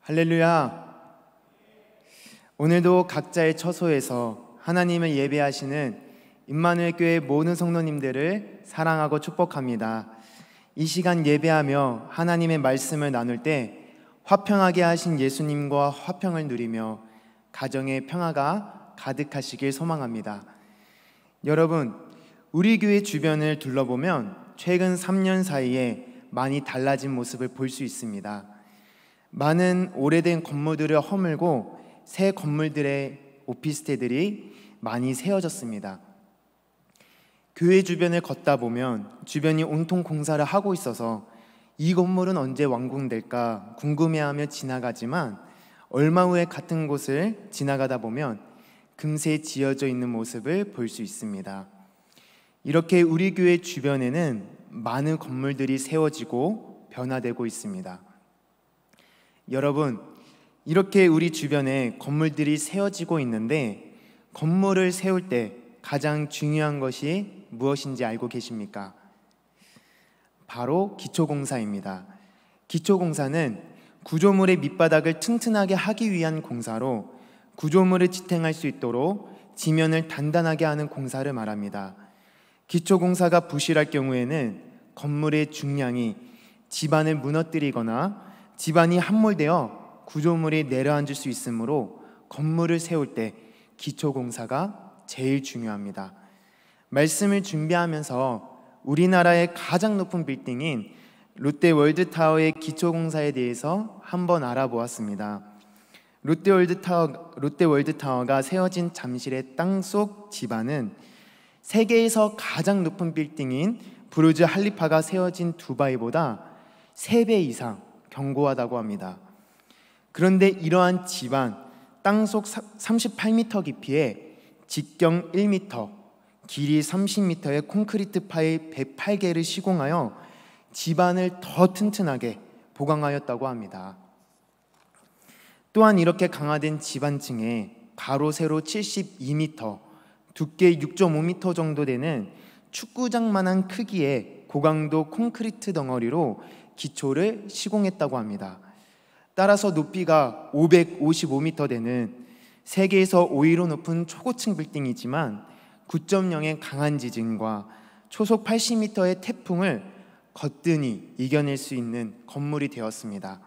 할렐루야. 오늘도 각자의 처소에서 하나님을 예배하시는 임마누엘 교회 모든 성도님들을 사랑하고 축복합니다. 이 시간 예배하며 하나님의 말씀을 나눌 때 화평하게 하신 예수님과 화평을 누리며 가정의 평화가 가득하시길 소망합니다. 여러분, 우리 교회 주변을 둘러보면 최근 3년 사이에 많이 달라진 모습을 볼 수 있습니다. 많은 오래된 건물들을 허물고 새 건물들의 오피스텔들이 많이 세워졌습니다. 교회 주변을 걷다 보면 주변이 온통 공사를 하고 있어서 이 건물은 언제 완공될까 궁금해하며 지나가지만 얼마 후에 같은 곳을 지나가다 보면 금세 지어져 있는 모습을 볼 수 있습니다. 이렇게 우리 교회 주변에는 많은 건물들이 세워지고 변화되고 있습니다. 여러분, 이렇게 우리 주변에 건물들이 세워지고 있는데 건물을 세울 때 가장 중요한 것이 무엇인지 알고 계십니까? 바로 기초공사입니다. 기초공사는 구조물의 밑바닥을 튼튼하게 하기 위한 공사로 구조물을 지탱할 수 있도록 지면을 단단하게 하는 공사를 말합니다. 기초공사가 부실할 경우에는 건물의 중량이 집안을 무너뜨리거나 집안이 함몰되어 구조물이 내려앉을 수 있으므로 건물을 세울 때 기초공사가 제일 중요합니다. 말씀을 준비하면서 우리나라의 가장 높은 빌딩인 롯데월드타워의 기초공사에 대해서 한번 알아보았습니다. 롯데월드타워가 세워진 잠실의 땅속 지반은 세계에서 가장 높은 빌딩인 부르즈 할리파가 세워진 두바이보다 3배 이상 견고하다고 합니다. 그런데 이러한 지반, 땅속 38m 깊이에 직경 1m, 길이 30m의 콘크리트 파일 108개를 시공하여 지반을 더 튼튼하게 보강하였다고 합니다. 또한 이렇게 강화된 지반층에 가로 세로 72m, 두께 6.5m 정도 되는 축구장만한 크기의 고강도 콘크리트 덩어리로 기초를 시공했다고 합니다. 따라서 높이가 555m 되는 세계에서 5위로 높은 초고층 빌딩이지만 9.0의 강한 지진과 초속 80m의 태풍을 거뜬히 이겨낼 수 있는 건물이 되었습니다.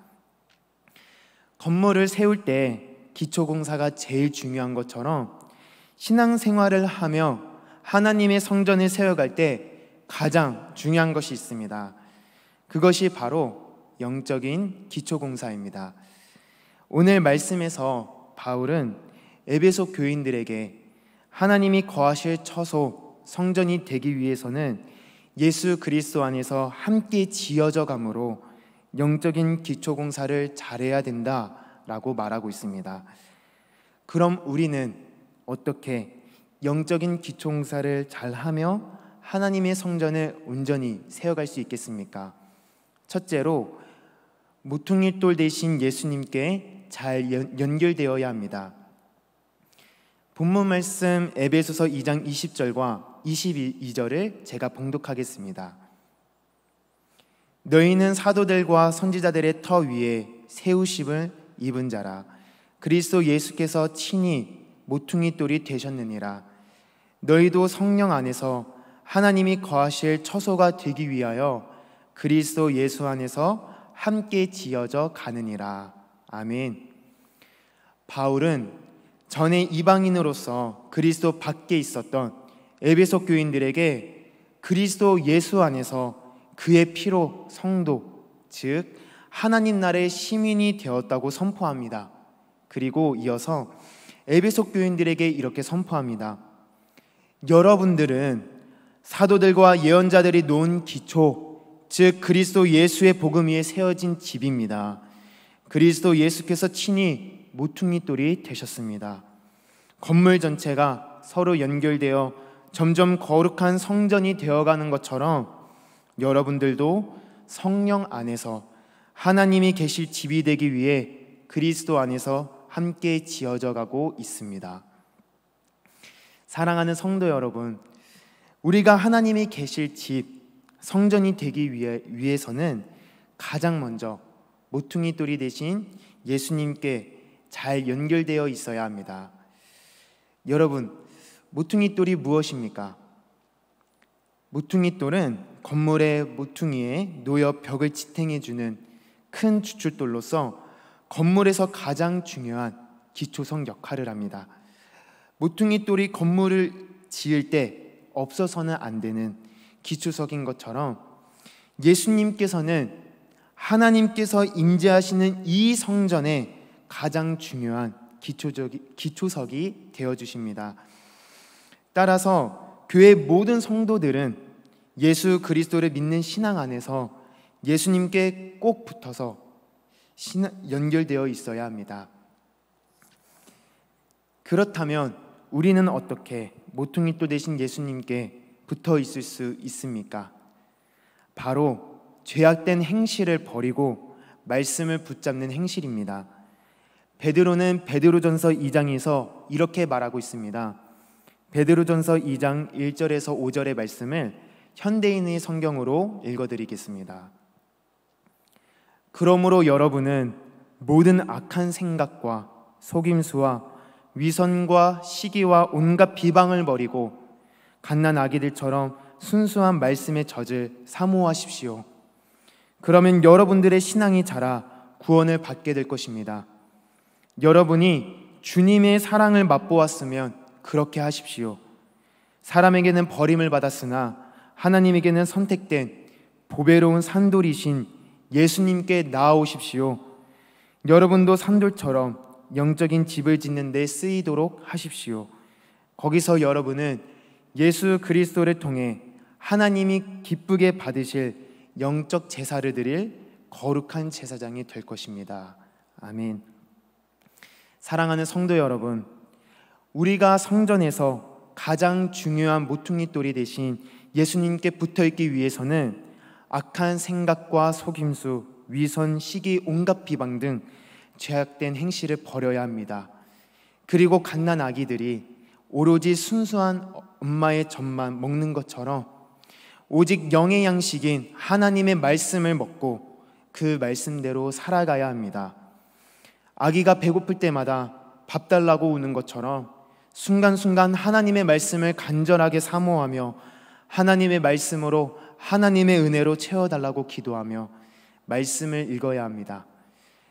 건물을 세울 때 기초공사가 제일 중요한 것처럼 신앙생활을 하며 하나님의 성전을 세워갈 때 가장 중요한 것이 있습니다. 그것이 바로 영적인 기초공사입니다. 오늘 말씀에서 바울은 에베소 교인들에게 하나님이 거하실 처소 성전이 되기 위해서는 예수 그리스도 안에서 함께 지어져 가므로 영적인 기초공사를 잘해야 된다라고 말하고 있습니다. 그럼 우리는 어떻게 영적인 기초공사를 잘하며 하나님의 성전을 온전히 세워갈 수 있겠습니까? 첫째로 모퉁이돌 대신 예수님께 잘 연결되어야 합니다. 본문 말씀 에베소서 2장 20절과 22절을 제가 봉독하겠습니다. 너희는 사도들과 선지자들의 터 위에 세우심을 입은 자라. 그리스도 예수께서 친히 모퉁이돌이 되셨느니라. 너희도 성령 안에서 하나님이 거하실 처소가 되기 위하여 그리스도 예수 안에서 함께 지어져 가느니라. 아멘. 바울은 전에 이방인으로서 그리스도 밖에 있었던 에베소 교인들에게 그리스도 예수 안에서 그의 피로 성도, 즉 하나님 나라의 시민이 되었다고 선포합니다. 그리고 이어서 에베소 교인들에게 이렇게 선포합니다. 여러분들은 사도들과 예언자들이 놓은 기초, 즉 그리스도 예수의 복음 위에 세워진 집입니다. 그리스도 예수께서 친히 모퉁이돌이 되셨습니다. 건물 전체가 서로 연결되어 점점 거룩한 성전이 되어가는 것처럼 여러분들도 성령 안에서 하나님이 계실 집이 되기 위해 그리스도 안에서 함께 지어져 가고 있습니다. 사랑하는 성도 여러분, 우리가 하나님이 계실 집, 성전이 되기 위해서는 가장 먼저 모퉁이돌이 대신 예수님께 잘 연결되어 있어야 합니다. 여러분, 모퉁이돌이 무엇입니까? 모퉁이돌은 건물의 모퉁이에 놓여 벽을 지탱해주는 큰 주춧돌로서 건물에서 가장 중요한 기초성 역할을 합니다. 모퉁이돌이 건물을 지을 때 없어서는 안 되는 기초석인 것처럼 예수님께서는 하나님께서 임재하시는 이 성전에 가장 중요한 기초석이 되어주십니다. 따라서 교회 모든 성도들은 예수 그리스도를 믿는 신앙 안에서 예수님께 꼭 붙어서 연결되어 있어야 합니다. 그렇다면 우리는 어떻게 모퉁이돌 되신 예수님께 붙어 있을 수 있습니까? 바로 죄악된 행실을 버리고 말씀을 붙잡는 행실입니다. 베드로는 베드로전서 2장에서 이렇게 말하고 있습니다. 베드로전서 2장 1절에서 5절의 말씀을 현대인의 성경으로 읽어드리겠습니다. 그러므로 여러분은 모든 악한 생각과 속임수와 위선과 시기와 온갖 비방을 버리고 갓난 아기들처럼 순수한 말씀의 젖을 사모하십시오. 그러면 여러분들의 신앙이 자라 구원을 받게 될 것입니다. 여러분이 주님의 사랑을 맛보았으면 그렇게 하십시오. 사람에게는 버림을 받았으나 하나님에게는 선택된 보배로운 산돌이신 예수님께 나아오십시오. 여러분도 산돌처럼 영적인 집을 짓는 데 쓰이도록 하십시오. 거기서 여러분은 예수 그리스도를 통해 하나님이 기쁘게 받으실 영적 제사를 드릴 거룩한 제사장이 될 것입니다. 아멘. 사랑하는 성도 여러분, 우리가 성전에서 가장 중요한 모퉁이돌이 되신 예수님께 붙어있기 위해서는 악한 생각과 속임수, 위선, 시기, 온갖 비방 등 죄악된 행실을 버려야 합니다. 그리고 갓난 아기들이 오로지 순수한 엄마의 젖만 먹는 것처럼 오직 영의 양식인 하나님의 말씀을 먹고 그 말씀대로 살아가야 합니다. 아기가 배고플 때마다 밥 달라고 우는 것처럼 순간순간 하나님의 말씀을 간절하게 사모하며 하나님의 말씀으로 하나님의 은혜로 채워달라고 기도하며 말씀을 읽어야 합니다.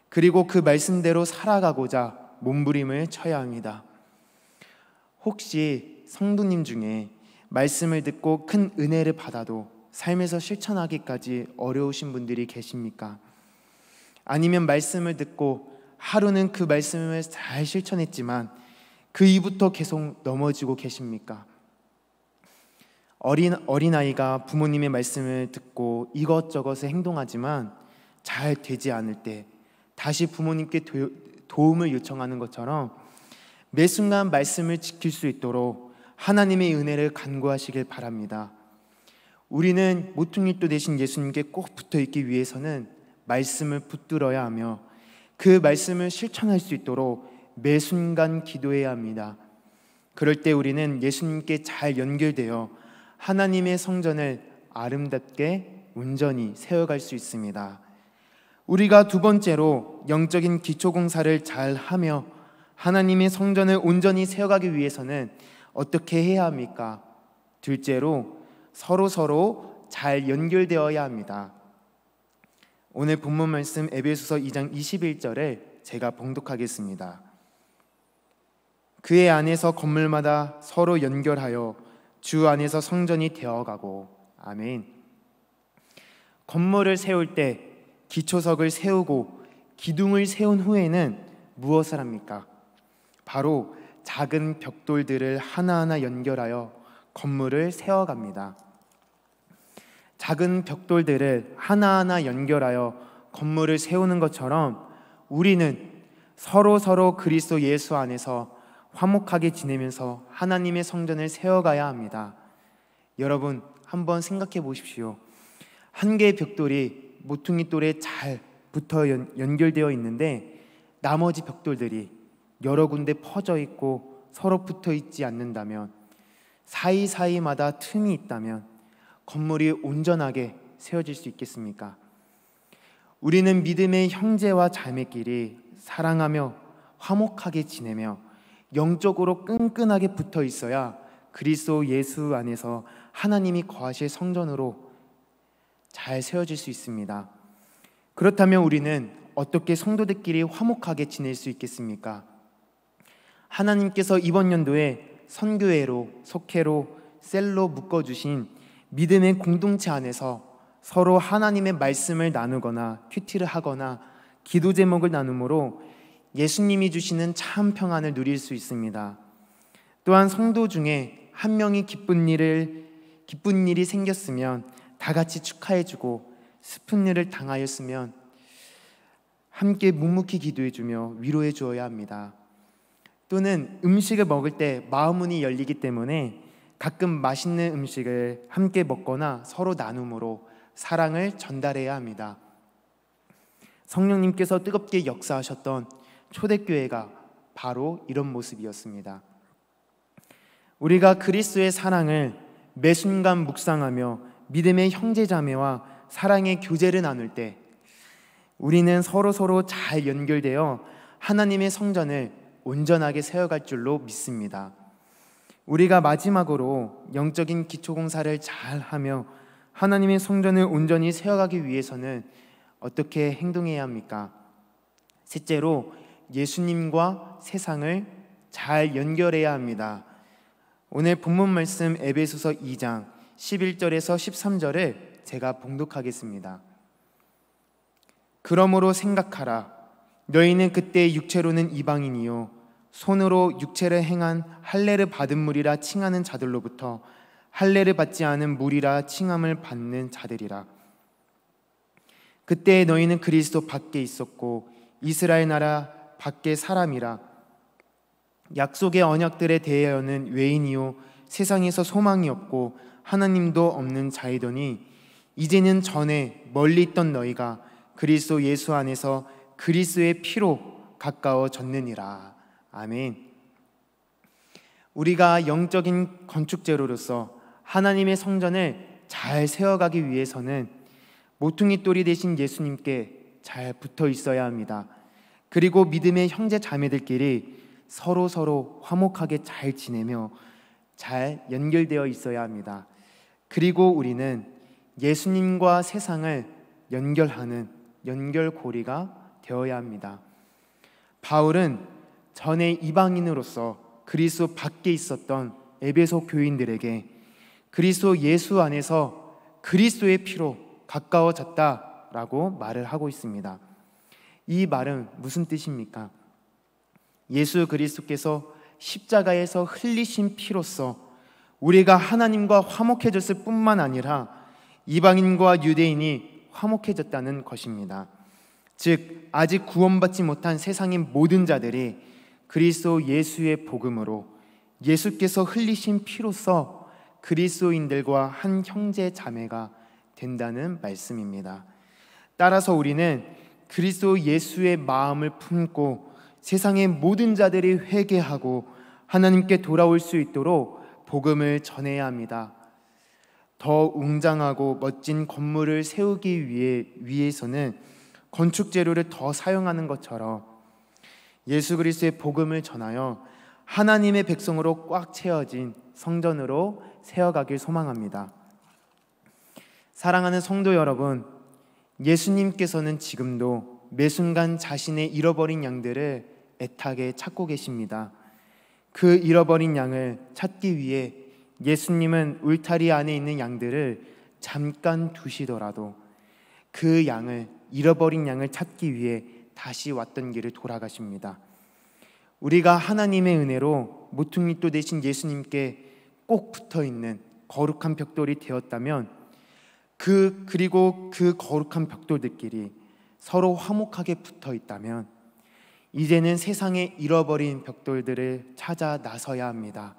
그리고 그 말씀대로 살아가고자 몸부림을 쳐야 합니다. 혹시 성도님 중에 말씀을 듣고 큰 은혜를 받아도 삶에서 실천하기까지 어려우신 분들이 계십니까? 아니면 말씀을 듣고 하루는 그 말씀을 잘 실천했지만 그 이후부터 계속 넘어지고 계십니까? 어린아이가 부모님의 말씀을 듣고 이것저것을 행동하지만 잘 되지 않을 때 다시 부모님께 도움을 요청하는 것처럼 매 순간 말씀을 지킬 수 있도록 하나님의 은혜를 간구하시길 바랍니다. 우리는 모퉁이돌 되신 예수님께 꼭 붙어있기 위해서는 말씀을 붙들어야 하며 그 말씀을 실천할 수 있도록 매 순간 기도해야 합니다. 그럴 때 우리는 예수님께 잘 연결되어 하나님의 성전을 아름답게 온전히 세워갈 수 있습니다. 우리가 두 번째로 영적인 기초공사를 잘 하며 하나님의 성전을 온전히 세워가기 위해서는 어떻게 해야 합니까? 둘째로 서로 잘 연결되어야 합니다. 오늘 본문 말씀 에베소서 2장 21절을 제가 봉독하겠습니다. 그의 안에서 건물마다 서로 연결하여 주 안에서 성전이 되어가고. 아멘. 건물을 세울 때 기초석을 세우고 기둥을 세운 후에는 무엇을 합니까? 바로 작은 벽돌들을 하나하나 연결하여 건물을 세워갑니다. 작은 벽돌들을 하나하나 연결하여 건물을 세우는 것처럼 우리는 서로 그리스도 예수 안에서 화목하게 지내면서 하나님의 성전을 세워가야 합니다. 여러분, 한번 생각해 보십시오. 한 개의 벽돌이 모퉁이돌에 잘 붙어 연결되어 있는데 나머지 벽돌들이 여러 군데 퍼져 있고 서로 붙어 있지 않는다면, 사이사이마다 틈이 있다면 건물이 온전하게 세워질 수 있겠습니까? 우리는 믿음의 형제와 자매끼리 사랑하며 화목하게 지내며 영적으로 끈끈하게 붙어 있어야 그리스도 예수 안에서 하나님이 거하실 성전으로 잘 세워질 수 있습니다. 그렇다면 우리는 어떻게 성도들끼리 화목하게 지낼 수 있겠습니까? 하나님께서 이번 연도에 선교회로, 속회로, 셀로 묶어주신 믿음의 공동체 안에서 서로 하나님의 말씀을 나누거나 큐티를 하거나 기도 제목을 나눔으로 예수님이 주시는 참 평안을 누릴 수 있습니다. 또한 성도 중에 한 명이 기쁜 일이 생겼으면 다 같이 축하해주고 슬픈 일을 당하였으면 함께 묵묵히 기도해주며 위로해 주어야 합니다. 또는 음식을 먹을 때 마음문이 열리기 때문에 가끔 맛있는 음식을 함께 먹거나 서로 나눔으로 사랑을 전달해야 합니다. 성령님께서 뜨겁게 역사하셨던 초대교회가 바로 이런 모습이었습니다. 우리가 그리스도의 사랑을 매 순간 묵상하며 믿음의 형제자매와 사랑의 교제를 나눌 때 우리는 서로 잘 연결되어 하나님의 성전을 온전하게 세워갈 줄로 믿습니다. 우리가 마지막으로 영적인 기초공사를 잘하며 하나님의 성전을 온전히 세워가기 위해서는 어떻게 행동해야 합니까? 셋째로 예수님과 세상을 잘 연결해야 합니다. 오늘 본문 말씀 에베소서 2장 11절에서 13절을 제가 봉독하겠습니다. 그러므로 생각하라. 너희는 그때 육체로는 이방인이요 손으로 육체를 행한 할례를 받은 무리라 칭하는 자들로부터 할례를 받지 않은 무리라 칭함을 받는 자들이라. 그때 너희는 그리스도 밖에 있었고 이스라엘 나라 밖에 사람이라. 약속의 언약들에 대하여는 외인이요 세상에서 소망이 없고 하나님도 없는 자이더니 이제는 전에 멀리 있던 너희가 그리스도 예수 안에서 그리스도의 피로 가까워졌느니라. 아멘. 우리가 영적인 건축제로서 하나님의 성전을 잘 세워가기 위해서는 모퉁이 돌이 되신 예수님께 잘 붙어 있어야 합니다. 그리고 믿음의 형제 자매들끼리 서로 화목하게 잘 지내며 잘 연결되어 있어야 합니다. 그리고 우리는 예수님과 세상을 연결하는 연결고리가 되어야 합니다. 바울은 전에 이방인으로서 그리스도 밖에 있었던 에베소 교인들에게 그리스도 예수 안에서 그리스도의 피로 가까워졌다라고 말을 하고 있습니다. 이 말은 무슨 뜻입니까? 예수 그리스도께서 십자가에서 흘리신 피로써 우리가 하나님과 화목해졌을 뿐만 아니라 이방인과 유대인이 화목해졌다는 것입니다. 즉 아직 구원받지 못한 세상의 모든 자들이 그리스도 예수의 복음으로 예수께서 흘리신 피로써 그리스도인들과 한 형제 자매가 된다는 말씀입니다. 따라서 우리는 그리스도 예수의 마음을 품고 세상의 모든 자들이 회개하고 하나님께 돌아올 수 있도록 복음을 전해야 합니다. 더 웅장하고 멋진 건물을 세우기 위해서는 건축 재료를 더 사용하는 것처럼 예수 그리스도의 복음을 전하여 하나님의 백성으로 꽉 채워진 성전으로 세워가길 소망합니다. 사랑하는 성도 여러분, 예수님께서는 지금도 매 순간 자신의 잃어버린 양들을 애타게 찾고 계십니다. 그 잃어버린 양을 찾기 위해 예수님은 울타리 안에 있는 양들을 잠깐 두시더라도 그 양을, 잃어버린 양을 찾기 위해 다시 왔던 길을 돌아가십니다. 우리가 하나님의 은혜로 모퉁이돌 대신 예수님께 꼭 붙어있는 거룩한 벽돌이 되었다면 그리고 그 거룩한 벽돌들끼리 서로 화목하게 붙어있다면 이제는 세상에 잃어버린 벽돌들을 찾아 나서야 합니다.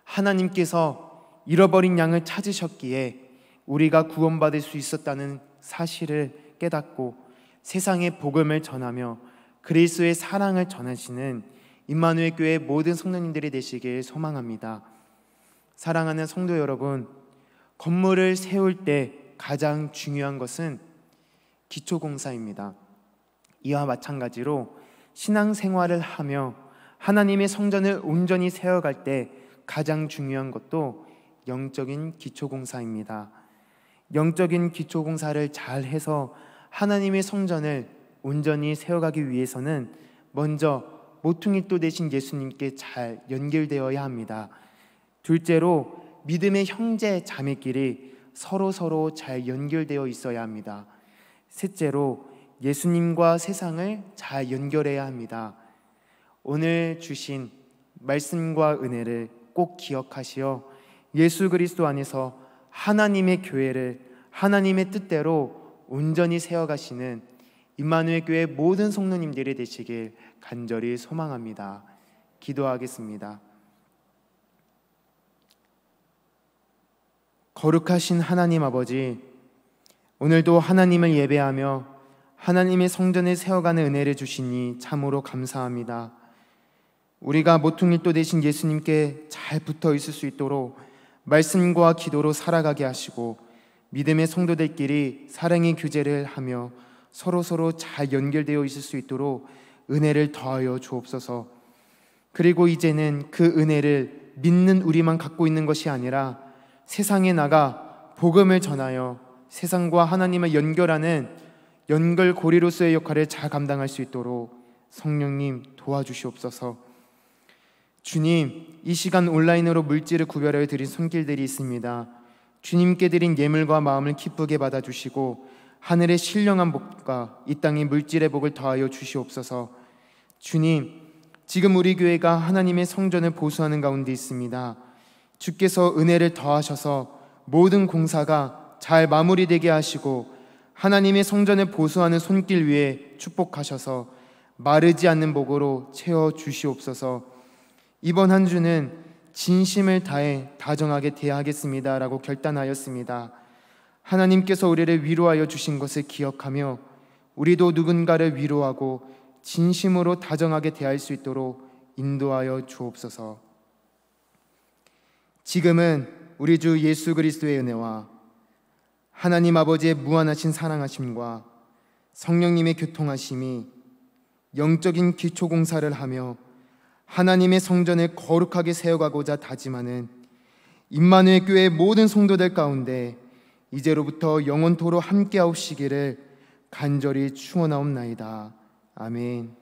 하나님께서 잃어버린 양을 찾으셨기에 우리가 구원받을 수 있었다는 사실을 깨닫고 세상에 복음을 전하며 그리스도의 사랑을 전하시는 임마누엘 교회 모든 성도님들이 되시길 소망합니다. 사랑하는 성도 여러분, 건물을 세울 때 가장 중요한 것은 기초공사입니다. 이와 마찬가지로 신앙생활을 하며 하나님의 성전을 온전히 세워갈 때 가장 중요한 것도 영적인 기초공사입니다. 영적인 기초공사를 잘 해서 하나님의 성전을 온전히 세워가기 위해서는 먼저 모퉁이돌 되신 예수님께 잘 연결되어야 합니다. 둘째로 믿음의 형제 자매끼리 서로 잘 연결되어 있어야 합니다. 셋째로 예수님과 세상을 잘 연결해야 합니다. 오늘 주신 말씀과 은혜를 꼭 기억하시어 예수 그리스도 안에서 하나님의 교회를 하나님의 뜻대로 온전히 세워가시는 임마누엘 교회 모든 성도님들이 되시길 간절히 소망합니다. 기도하겠습니다. 거룩하신 하나님 아버지, 오늘도 하나님을 예배하며 하나님의 성전을 세워가는 은혜를 주시니 참으로 감사합니다. 우리가 모퉁이돌 되신 예수님께 잘 붙어 있을 수 있도록 말씀과 기도로 살아가게 하시고 믿음의 성도들끼리 사랑의 교제를 하며 서로 잘 연결되어 있을 수 있도록 은혜를 더하여 주옵소서. 그리고 이제는 그 은혜를 믿는 우리만 갖고 있는 것이 아니라 세상에 나가 복음을 전하여 세상과 하나님을 연결하는 연결고리로서의 역할을 잘 감당할 수 있도록 성령님 도와주시옵소서. 주님, 이 시간 온라인으로 물질을 구별하여 드린 손길들이 있습니다. 주님께 드린 예물과 마음을 기쁘게 받아주시고 하늘의 신령한 복과 이 땅의 물질의 복을 더하여 주시옵소서. 주님, 지금 우리 교회가 하나님의 성전을 보수하는 가운데 있습니다. 주께서 은혜를 더하셔서 모든 공사가 잘 마무리되게 하시고 하나님의 성전을 보수하는 손길 위에 축복하셔서 마르지 않는 복으로 채워 주시옵소서. 이번 한 주는 진심을 다해 다정하게 대하겠습니다 라고 결단하였습니다. 하나님께서 우리를 위로하여 주신 것을 기억하며 우리도 누군가를 위로하고 진심으로 다정하게 대할 수 있도록 인도하여 주옵소서. 지금은 우리 주 예수 그리스도의 은혜와 하나님 아버지의 무한하신 사랑하심과 성령님의 교통하심이 영적인 기초공사를 하며 하나님의 성전을 거룩하게 세워가고자 다짐하는 임마누엘 교회의 모든 성도들 가운데 이제로부터 영원토록 함께하옵시기를 간절히 축원하옵나이다. 아멘.